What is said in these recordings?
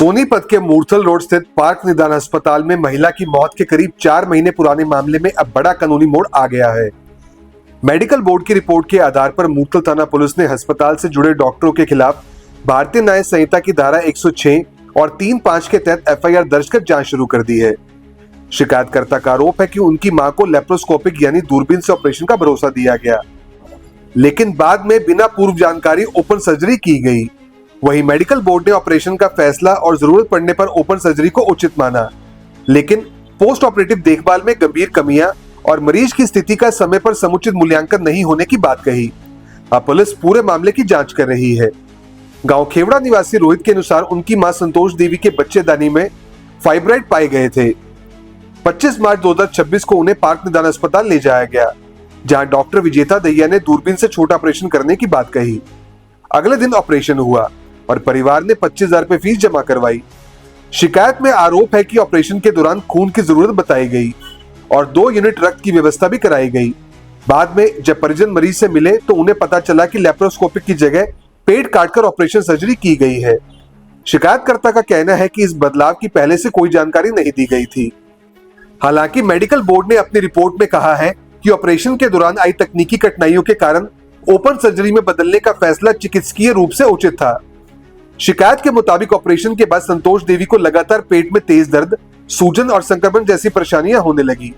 सोनीपत के मूर्थल रोड स्थित पार्क निदान अस्पताल में महिला की मौत के करीब 4 महीने पुराने मामले में अब बड़ा कानूनी मोड़ आ गया है। मेडिकल बोर्ड की रिपोर्ट के आधार पर मूर्थल थाना पुलिस ने अस्पताल से जुड़े डॉक्टरों के खिलाफ भारतीय न्याय संहिता की धारा 106 और 3(5) के तहत एफआईआर दर्ज कर जांच शुरू कर दी है। शिकायतकर्ता का आरोप है कि उनकी मां को लेप्रोस्कोपिक यानी दूरबीन से ऑपरेशन का भरोसा दिया गया, लेकिन बाद में बिना पूर्व जानकारी ओपन सर्जरी की गई। वहीं मेडिकल बोर्ड ने ऑपरेशन का फैसला और जरूरत पड़ने पर ओपन सर्जरी को उचित माना, लेकिन पोस्ट ऑपरेटिव देखभाल में गंभीर कमियां और मरीज की स्थिति का समय पर समुचित मूल्यांकन नहीं होने की बात कही। अब पुलिस पूरे मामले की जांच कर रही है। गांव खेवड़ा निवासी रोहित के अनुसार उनकी मां संतोष देवी के बच्चेदानी में फाइब्राइड पाए गए थे। 25 मार्च 2026 को उन्हें पार्क निदान अस्पताल ले जाया गया, जहां डॉक्टर विजेता दहिया ने दूरबीन से छोटा ऑपरेशन करने की बात कही। अगले दिन ऑपरेशन हुआ और परिवार ने 25,000 रुपए फीस जमा करवाई। शिकायत में आरोप है कि ऑपरेशन के दौरान खून की जरूरत बताई गई और 2 यूनिट रक्त की व्यवस्था भी कराई गई। बाद में जब परिजन मरीज से मिले तो उन्हें पता चला कि लेप्रोस्कोपिक की जगह पेट काटकर ऑपरेशन सर्जरी की गई है। शिकायतकर्ता का कहना है कि इस बदलाव की पहले से कोई जानकारी नहीं दी गई थी। हालांकि मेडिकल बोर्ड ने अपनी रिपोर्ट में कहा है कि ऑपरेशन के दौरान आई तकनीकी कठिनाइयों के कारण ओपन सर्जरी में बदलने का फैसला चिकित्सकीय रूप से उचित था। शिकायत के मुताबिक ऑपरेशन के बाद संतोष देवी को लगातार पेट में तेज दर्द, सूजन और संक्रमण जैसी परेशानियां होने लगी।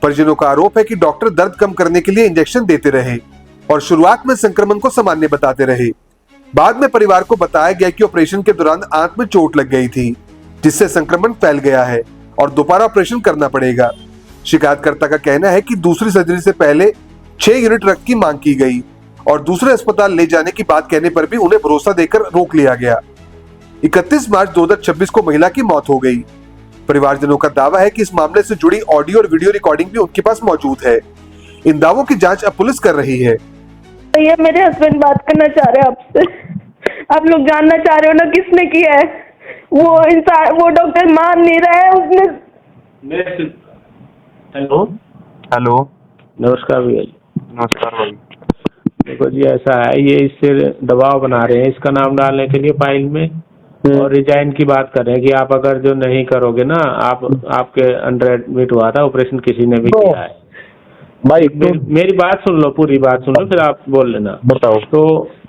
परिजनों का आरोप है कि डॉक्टर दर्द कम करने के लिए इंजेक्शन देते रहे और शुरुआत में संक्रमण को सामान्य बताते रहे। बाद में परिवार को बताया गया कि ऑपरेशन के दौरान आंत में चोट लग गई थी, जिससे संक्रमण फैल गया है और दोबारा ऑपरेशन करना पड़ेगा। शिकायतकर्ता का कहना है कि दूसरी सर्जरी से पहले 6 यूनिट रक्त की मांग की गई और दूसरे अस्पताल ले जाने की बात कहने पर भी उन्हें भरोसा देकर रोक लिया गया। 31 मार्च 2026 को महिला की मौत हो गई। परिवारजनों का दावा है कि इस मामले से जुड़ी ऑडियो और वीडियो रिकॉर्डिंग भी उनके पास मौजूद है। इन दावों की जांच अब पुलिस कर रही है। ये मेरे हस्बैंड बात करना चाह रहे हैं आपसे। आप लोग जानना चाह रहे हो ना किसने किया है। वो इंसान, वो डॉक्टर मान नहीं रहा है। उसने हेलो हेलो, नमस्कार भैया जी। नमस्कार भाई। देखो जी, ऐसा है, ये इससे दबाव बना रहे हैं इसका नाम डालने के लिए फाइल में, और रिजाइन की बात कर रहे हैं कि आप अगर जो नहीं करोगे ना, आपके अंडर एडमिट हुआ था, ऑपरेशन किसी ने भी किया है। भाई मेरी बात सुन लो, पूरी बात सुन लो, फिर आप बोल लेना। बताओ। तो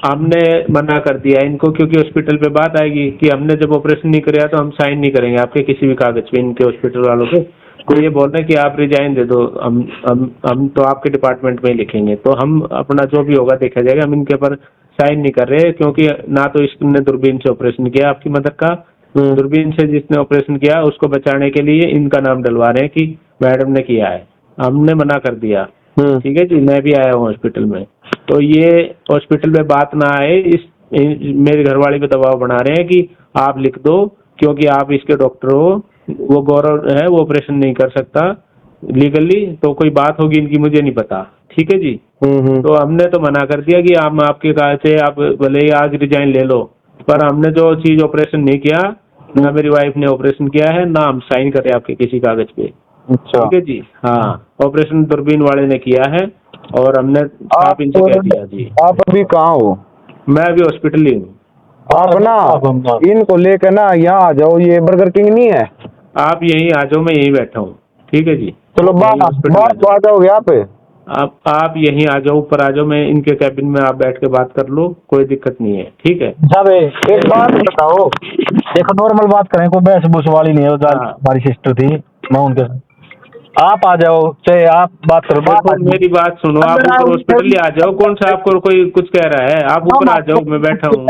हमने मना कर दिया इनको, क्योंकि हॉस्पिटल पे बात आएगी कि हमने जब ऑपरेशन नहीं कराया तो हम साइन नहीं करेंगे आपके किसी भी कागज पे, इनके हॉस्पिटल वालों के। तो ये बोल रहे हैं कि आप रिजाइन दे दो, हम तो आपके डिपार्टमेंट में ही लिखेंगे। तो हम अपना जो भी होगा देखा जाएगा, हम इनके पर साइन नहीं कर रहे, क्योंकि ना तो इसने दूरबीन से ऑपरेशन किया आपकी मदर का। दूरबीन से जिसने ऑपरेशन किया उसको बचाने के लिए इनका नाम डलवा रहे हैं कि मैडम ने किया है। हमने मना कर दिया, ठीक है जी। मैं भी आया हूँ हॉस्पिटल में, तो ये हॉस्पिटल में बात ना आए, मेरे घरवाले पे दबाव बना रहे हैं कि आप लिख दो, क्योंकि आप इसके डॉक्टर हो, वो गौरव है, वो ऑपरेशन नहीं कर सकता लीगली। तो कोई बात होगी इनकी, मुझे नहीं पता, ठीक है जी। तो हमने तो मना कर दिया कि हम आपके कहा से आप भले ही आज रिजाइन ले लो, पर हमने जो चीज ऑपरेशन नहीं किया, ना मेरी वाइफ ने ऑपरेशन किया है, ना हम साइन करे आपके किसी कागज पे। अच्छा, ठीक है जी। हाँ, ऑपरेशन दूरबीन वाले ने किया है और हमने आप इनसे कह दिया जी। आप अभी कहाँ हो? मैं अभी हॉस्पिटल ही हूँ। आप ना इनको लेकर ना यहाँ आ जाओ, ये बर्गर किंग नहीं है? आप यहीं आ जाओ, मैं यहीं बैठा हूँ, ठीक है जी। चलो बाहर तो आ जाओगे आप यहीं आ जाओ, ऊपर आ जाओ, मैं इनके कैबिन में आप बैठ के बात कर लो, कोई दिक्कत नहीं है, ठीक है। एक बात बताओ, देखो नॉर्मल बात करें, कोई बहस बुस वाली नहीं है। हमारी सिस्टर थी, मैं उनके आप आ जाओ, चाहे आप बात करो। मेरी बात सुनो, आप ऊपर हॉस्पिटल ही आ जाओ। कौन सा आपको कोई कुछ कह रहा है? आप ऊपर आ जाओ, मैं बैठा हूँ।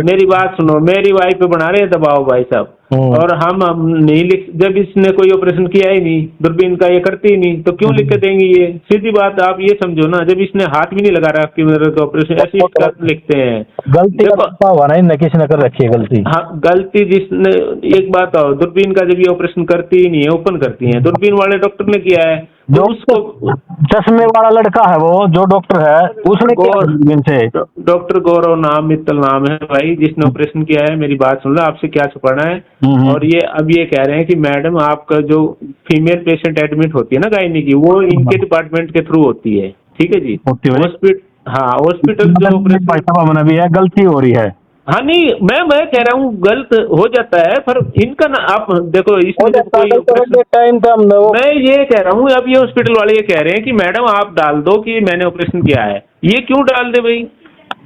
मेरी बात सुनो, मेरी वाइफ पे बना रहे हैं दबाव भाई साहब, और हम नहीं लिख, जब इसने कोई ऑपरेशन किया ही नहीं, दूरबीन का ये करती ही नहीं, तो क्यों लिख के देंगे? ये सीधी बात आप ये समझो ना, जब इसने हाथ भी नहीं लगा रहा आपकी मदर का ऑपरेशन, ऐसी लिखते हैं। गलती हुआ ना, किसी ने कर रखी है गलती। हाँ, गलती जिसने, एक बात आओ, दूरबीन का जब ये ऑपरेशन करती ही नहीं है, ओपन करती है, दूरबीन वाले डॉक्टर ने किया है, जो उसको चश्मे वाला लड़का है, वो जो डॉक्टर है, उसने डॉक्टर गौरव नाम, मित्तल नाम है भाई, जिसने ऑपरेशन किया है। मेरी बात सुन लो, आपसे क्या छुपाना है। और ये अब ये कह रहे हैं कि मैडम आपका जो फीमेल पेशेंट एडमिट होती है ना गायनी की, वो इनके डिपार्टमेंट के थ्रू होती है, ठीक है जी। हॉस्पिटल, हाँ, हॉस्पिटल जो ऑपरेशन भी है, गलती हो रही है। हाँ नहीं, मैं कह रहा हूँ गलत हो जाता है, पर इनका ना आप देखो इसमें जब कोई ऑपरेशन, टाइम था हमने वो मैं ये कह रहा हूँ, अब ये हॉस्पिटल वाले ये कह रहे हैं कि मैडम आप डाल दो कि मैंने ऑपरेशन किया है, ये क्यों डाल दे भाई?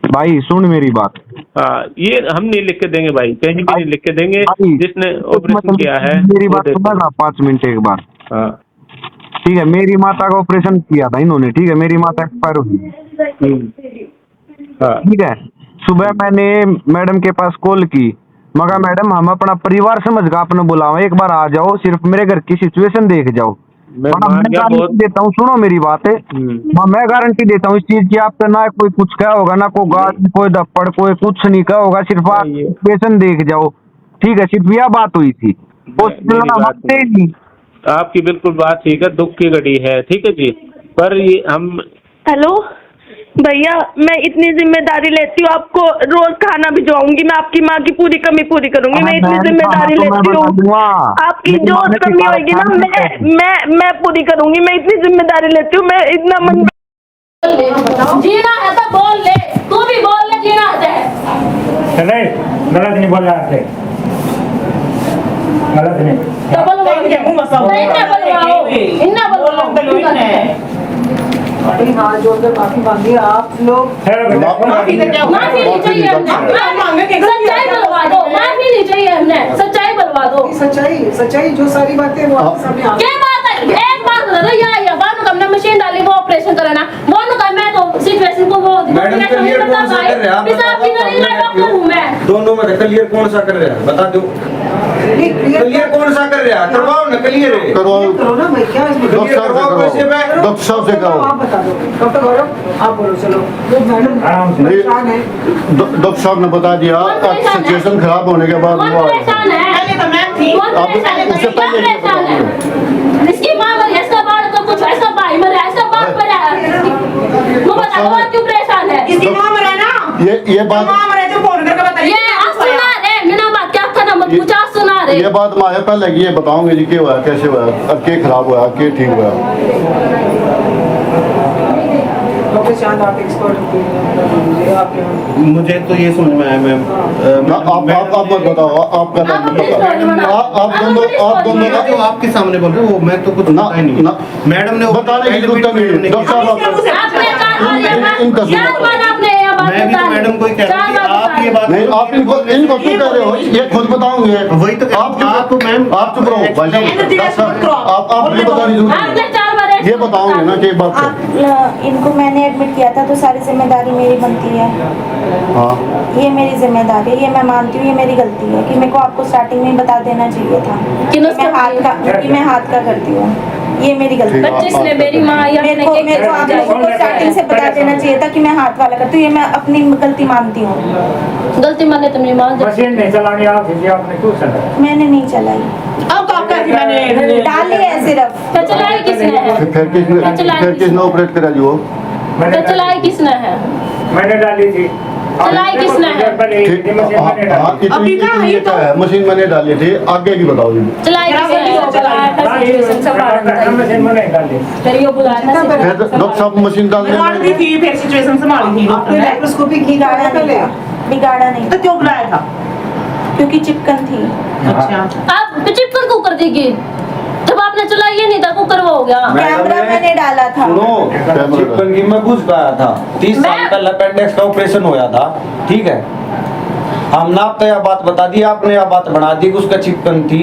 भाई सुन मेरी बात। हाँ, ये हम नहीं लिख के देंगे भाई, कहीं भी नहीं लिख के देंगे, भाई, जिसने ऑपरेशन किया है मेरी वो बात देते सुना हैं। ना 5 मिनट एक बार। हाँ। ठीक है, मेरी माता का ऑपरेशन किया था इन्होंने, ठीक है, मेरी माता एक्सपायर हो गई, हाँ। ठीक है। सुबह मैंने मैडम के पास कॉल की, मगर मैडम हम अपना परिवार समझ कर आपने बुलावा, एक बार आ जाओ, सिर्फ मेरे घर की सिचुएशन देख जाओ। मैं वरना मान मैं गया बहुत। गारंटी देता हूँ, सुनो मेरी बात है, मैं गारंटी देता हूँ इस चीज की, आपसे ना कोई कुछ क्या होगा, ना कोई गार्ड, कोई दप्पड़, कोई कुछ नहीं क्या होगा, सिर्फ आप ये- सिचुएशन देख जाओ, ठीक है। सिर्फ यह बात हुई थी, हॉस्पिटल मेरी बात मानते ही नहीं। आपकी बिल्कुल बात ठीक है, दुख की घड़ी है, ठीक है जी, पर ये हम हेलो भैया, मैं इतनी जिम्मेदारी लेती हूँ, आपको रोज खाना भिजवाऊंगी, मैं आपकी माँ की पूरी कमी पूरी करूंगी, मैं इतनी जिम्मेदारी लेती हूँ। आपकी जो कमी होगी ना मैं पूरी करूंगी, मैं इतनी जिम्मेदारी लेती हूँ, मैं इतना मन जीना है तो बोल ले, तू भी बोल ले, जीना है नहीं गलत नहीं बोल रहा है, गलत नहीं। तो बोलवाओ, इन्ना बोलवाओ, हाथ जोड़कर माफी मांगी आप लोग। माफी नहीं चाहिए हमने, सच्चाई बुलवा दो, माफी नहीं चाहिए हमने, सच्चाई बुलवा दो। सच्चाई जो सारी बातें वो आपके सामने आ क्या बात है, एक बात बता दो, या बात हमने मशीन डाली वो ऑपरेशन कराना, वो का मैं तो सिचुएशन को वो मैडम क्लियर कौन सा कर रहा है, डॉक्टर हूँ मैं, दोनों में क्लियर कौन सा कर रहा है बता दो, क्लियर कौन सा कर रहा है, करवाओ ना, क्लियर है, करो ना भाई, क्या इसमें क्लियर करवाओ, कैसे मैं डॉक्टर साहब से कहो, आप बता दो, डॉक्टर गौरव आप बोलो, चलो जो मैडम परेशान है। डॉक्टर साहब ने बता दिया, सिचुएशन खराब होने के बाद कौन वो आए। परेशान है? कौन परेशान है? इससे क्या पहले परेशान है? इसकी माँ मरी, इसका बाल तो कुछ, इसका भाई मरा, इसका बाप मरा, वो बता दो और क्यों परेशान है? इसकी माँ मरा ना, ये बात माँ मरे तो फोन करके बताइए। ये आज सुना रहे, बिना बात क्या था मत पूछा, आज सुना रहे। ये बात माया पहले की, ये बताऊंगे जी क्या हुआ, कैसे हुआ, अब क्या खराब हुआ, क्या ठीक हुआ। डॉक्टर चांद आप एक्सपर्ट आप मुझे तो ये समझ में आया मैम, आप मत बताओ, आपका नाम मत बताओ, आप दोनों मैं जो आपके सामने बोल रहा हूँ वो मैं तो कुछ ना पता ही नहीं, ना मैडम ने बताने की जरूरत नहीं है। डॉक्टर साहब आपने चार बार आपने ये बात मैं भी तो बताई। मैडम को ही कह रहा हूँ कि आप ये बात नहीं, आप इनको क्यों कह रहे हो, ये खुद बताओगे। वही तो आप चुप मैम, आप चुप रहो भाई साहब, आप मुझे बताने की जरूरत आपने नहीं, 4 बार ये बताओगे ना कि बात है। इनको मैंने एडमिट किया था तो सारी जिम्मेदारी मेरी बनती है, हाँ ये मेरी जिम्मेदारी है, ये मैं मानती हूँ, ये मेरी गलती है कि मेरे को आपको स्टार्टिंग में ही बता देना चाहिए था कि मैं हाथ का करती हूँ, ये मेरी गलती है। 25 ने मेरी माँ या मेरे को आप लोगों को स्टार्टिंग से बता देना चाहिए था कि मैं हाथ वाला करती हूँ, ये मैं अपनी गलती मानती हूँ। गलती माने तो मेरी माँ मशीन नहीं चलानी आपने क्यों चलाई? मैंने नहीं चलाई, अब तो आपका मैंने डाली है सिर्फ। तो चलाई किसने है? फिर किसने ऑपरेट करा जी वो, तो चलाई किसने है? मैंने डाली थी। चलाई किसने है? अभी का है ये तो। मशीन मैंने डाली थी, आगे की बताओ जी। चलाई किसने है? मशीन में नहीं डाली। फिर ये बुलाया था फिर डॉक्टर साहब मशीन डालने में थी, फिर सिचुएशन संभाली थी आपने लैप्रोस्कोपी की बिगाड़ा नहीं, बिगाड़ा नहीं, तो क्यों बुलाया था? क्योंकि चिपकन थी। अच्छा आप चिपकन को कर देगी, जब आपने चलाई ही नहीं था कुकर वो हो गया। कैमरा मैंने डाला था। सुनो, चिपकन की मैं बुझ पाया था, 30 साल पहले अपेंडिक्स का ऑपरेशन होया था, ठीक है, हमने आपको यह बात बता दी, आपने यह बात बना दी कि उसका चिपकन थी,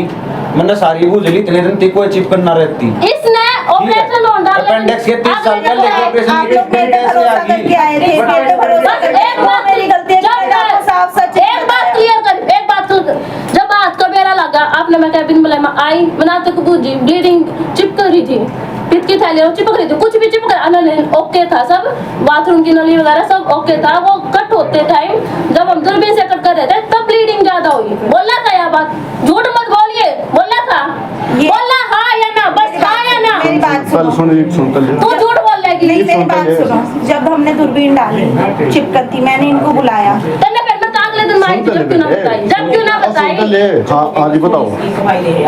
मैंने सारी बुझ ली, इतने दिन तक कोई चिपकन ना रहती। इसने ऑपरेशन होने डाला, अपेंडिक्स के 30 साल पहले ऑपरेशन आप की लोग मेरे पे भरोसा करके आए थे, मेरे पे भरोसा बस करके, एक बात मेरी गलती है कि मैंने आपको साफ सच एक बात क्लियर कर, एक बात जब हाथ का बेरा लगा, आपने मैं कैबिन में आई, बनाते को बुझी, ब्लीडिंग चिपक रही थी, पित्त की थैली चिपक रही थी, कुछ भी चिपक रहा, ओके था सब, बाथरूम की नली वगैरह सब ओके था। वो कट होते टाइम जब हम दूरबीन से कट कर रहे थे तब ब्लीडिंग ज्यादा हुई। बोला था यह बात, झूठ मत बोलिए, बोला था, बोला हाँ या ना, बस हाँ या ना। मेरी बात पहले सुनो, सुन तू झूठ बोल रही नहीं मेरी बात सुनो, जब हमने दूरबीन डाली चिपकन थी, मैंने इनको बुलाया, तन्ने फिर मैं अगले दिन माई जब क्यों ना बताई, जब क्यों ना बताई। हाँ जी बताओ।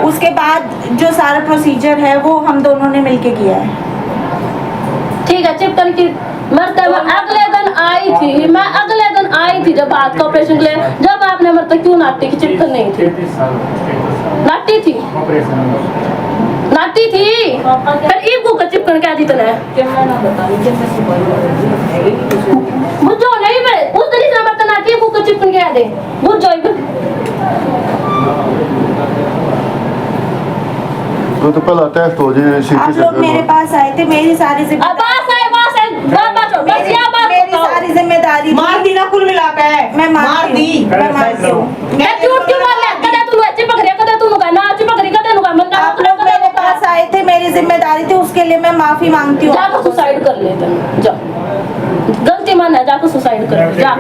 उसके बाद जो सारा प्रोसीजर है वो हम दोनों ने मिलके किया है। ठीक है, चिपकन की मरते अगले दिन दिन आई थी, मैं अगले दिन आई थी जब हाथ का ऑपरेशन के लिए, जब आपने मेरे तक क्यों नाटी की चिपकन नहीं थी? नाटी थी, नाटी थी, फिर इबू का चिपकन क्या दी तने? बुझो नहीं मैं उस दिन से बता नाटी इबू का चिपकन क्या दे? बुझो तो पहला टेस्ट हो जाए आप लोग मेरे पास आए थे, मेरी सारी सारी जिम्मेदारी मार दी ना कुल मिला के, मैं मार दी, मैं मारती हूँ। आप लोग मेरे पास आए थे, मेरी जिम्मेदारी थी, उसके लिए मैं माफी मांगती हूँ। जाकर सुसाइड कर लेते, जाओ गलती मान है, जाकर सुसाइड कर ले, जा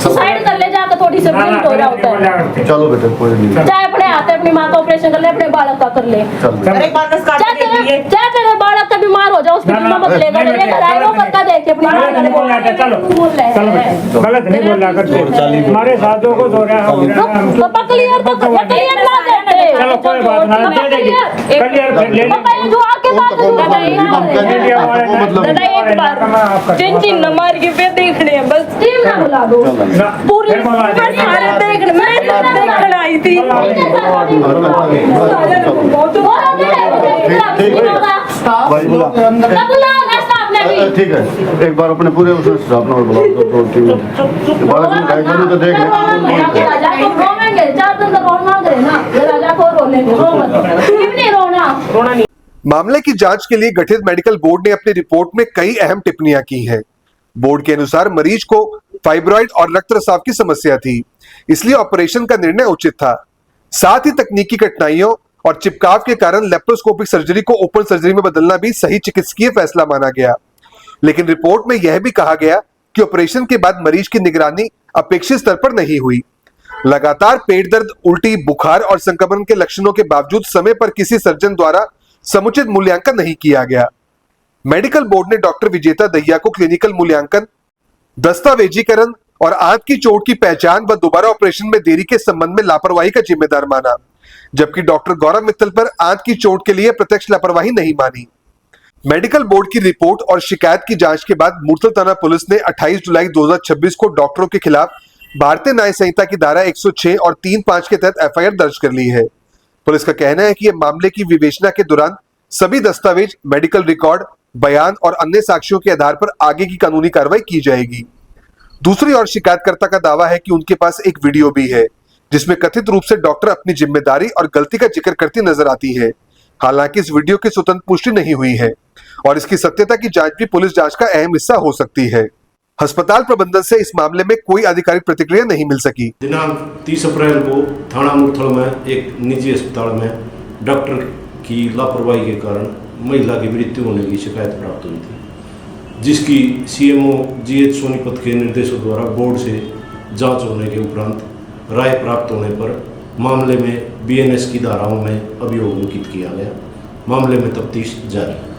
सुसाइड कर ले, जाकर थोड़ी सी ब्लीड हो रहा होता है। चलो बेटा कोई नहीं, चाहे अपने हाथ अपनी माँ का ऑपरेशन कर ले, अपने बालक का कर ले, चाहे तेरे बालक का बीमार हो जाए हॉस्पिटल में मत लेकर लेकर आए, वो करता देखे अपनी माँ का गलत नहीं बोला करते, हमारे साथियों को दो रहा तो क्लियर तो क्लियर ना देते। चलो कोई बात ना, दे देंगे क्लियर ले ले। पहले जो आके बात चिन चिन न मार के पे देखने हैं, बस टीम ना बुला दो पूरी सारे देखने, मैं सब देखने आई थी। भाई ठीक है, एक बार अपने पूरे उसमें स्टाफ नंबर बुलाओ तो टीम बालक में गाइड करो तो देख रोना मामले की जांच के लिए गठित मेडिकल बोर्ड ने अपनी रिपोर्ट में कई अहम टिप्पणियां की हैं। बोर्ड के अनुसार मरीज को फाइब्रॉइड और रक्तस्राव की समस्या थी, इसलिए ऑपरेशन का निर्णय उचित था। साथ ही तकनीकी कठिनाइयों और चिपकाव के कारण लेप्रोस्कोपिक सर्जरी को ओपन सर्जरी में बदलना भी सही चिकित्सकीय फैसला माना गया। लेकिन रिपोर्ट में यह भी कहा गया कि ऑपरेशन के बाद मरीज की निगरानी अपेक्षित स्तर पर नहीं हुई। लगातार पेट दर्द, उल्टी, बुखार और संक्रमण के लक्षणों के बावजूद समय पर किसी सर्जन द्वारा समुचित मूल्यांकन नहीं किया गया। मेडिकल बोर्ड ने डॉक्टर विजेता दहिया को क्लिनिकल मूल्यांकन, दस्तावेजीकरण और आंत की चोट की पहचान व दोबारा ऑपरेशन में देरी के संबंध में लापरवाही का जिम्मेदार माना, जबकि डॉक्टर गौरव मित्तल पर आंत की चोट के लिए प्रत्यक्ष लापरवाही नहीं मानी। मेडिकल बोर्ड की रिपोर्ट और शिकायत की जांच के बाद मूर्तल थाना पुलिस ने 28 जुलाई 2026 को डॉक्टरों के खिलाफ भारतीय न्याय संहिता की धारा 106 और 3(5) के तहत एफआईआर दर्ज कर ली है। पुलिस का कहना है कि यह मामले की विवेचना के दौरान सभी दस्तावेज, मेडिकल रिकॉर्ड, बयान और अन्य साक्ष्यों के आधार पर आगे की कानूनी कार्रवाई की जाएगी। दूसरी ओर शिकायतकर्ता का दावा है कि उनके पास एक वीडियो भी है जिसमें कथित रूप से डॉक्टर अपनी जिम्मेदारी और गलती का जिक्र करती नजर आती है। हालांकि इस वीडियो की स्वतंत्र पुष्टि नहीं हुई है और इसकी सत्यता की जांच भी पुलिस जांच का अहम हिस्सा हो सकती है। अस्पताल प्रबंधन से इस मामले में कोई आधिकारिक प्रतिक्रिया नहीं मिल सकी। दिनांक 30 अप्रैल को थाना मुरथल में एक निजी अस्पताल में डॉक्टर की लापरवाही के कारण महिला की मृत्यु होने की शिकायत प्राप्त हुई थी, जिसकी सीएमओ जीएच सोनीपत के निर्देशों द्वारा बोर्ड से जांच होने के उपरांत राय प्राप्त होने पर मामले में बीएनएस की धाराओं में अभियोग अंकित किया गया। मामले में तफ्तीश जारी है।